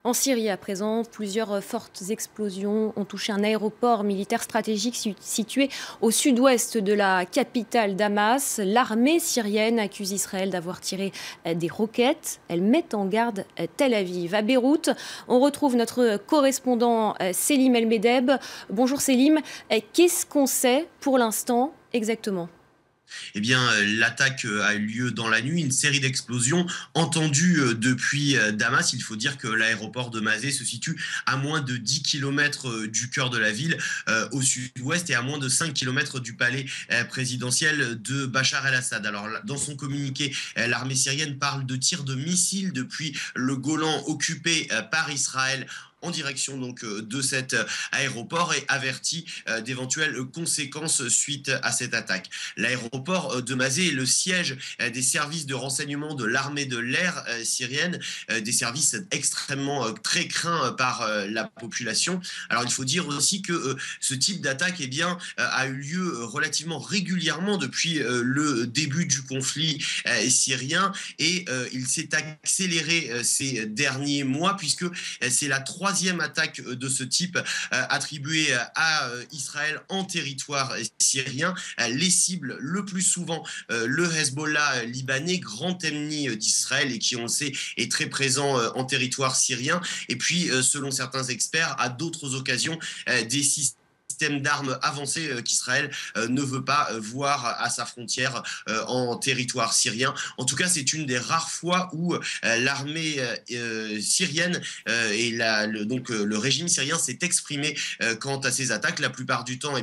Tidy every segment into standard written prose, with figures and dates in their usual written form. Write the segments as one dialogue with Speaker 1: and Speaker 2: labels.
Speaker 1: En Syrie, à présent, plusieurs fortes explosions ont touché un aéroport militaire stratégique situé au sud-ouest de la capitale Damas. L'armée syrienne accuse Israël d'avoir tiré des roquettes. Elle met en garde Tel Aviv. À Beyrouth, on retrouve notre correspondant Selim El Medeb. Bonjour Selim. Qu'est-ce qu'on sait pour l'instant exactement ?
Speaker 2: Eh bien, l'attaque a eu lieu dans la nuit, une série d'explosions entendues depuis Damas. Il faut dire que l'aéroport de Mazé se situe à moins de 10 km du cœur de la ville, au sud-ouest, et à moins de 5 km du palais présidentiel de Bachar el-Assad. Alors, dans son communiqué, l'armée syrienne parle de tirs de missiles depuis le Golan occupé par Israël en direction donc de cet aéroport et avertit d'éventuelles conséquences suite à cette attaque. L'aéroport de Mazé est le siège des services de renseignement de l'armée de l'air syrienne, des services extrêmement très craints par la population. Alors il faut dire aussi que ce type d'attaque a eu lieu relativement régulièrement depuis le début du conflit syrien, et il s'est accéléré ces derniers mois, puisque c'est la troisième attaque de ce type attribuée à Israël en territoire syrien. Les cibles le plus souvent le Hezbollah libanais, grand ennemi d'Israël et qui, on le sait, est très présent en territoire syrien. Et puis, selon certains experts, à d'autres occasions, des systèmes d'armes avancées qu'Israël ne veut pas voir à sa frontière en territoire syrien. En tout cas, c'est une des rares fois où l'armée syrienne et le régime syrien s'est exprimé quant à ces attaques. La plupart du temps,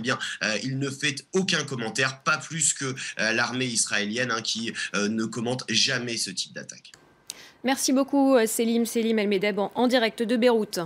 Speaker 2: il ne fait aucun commentaire, pas plus que l'armée israélienne, qui ne commente jamais ce type d'attaque.
Speaker 1: Merci beaucoup Selim El Medeb en direct de Beyrouth.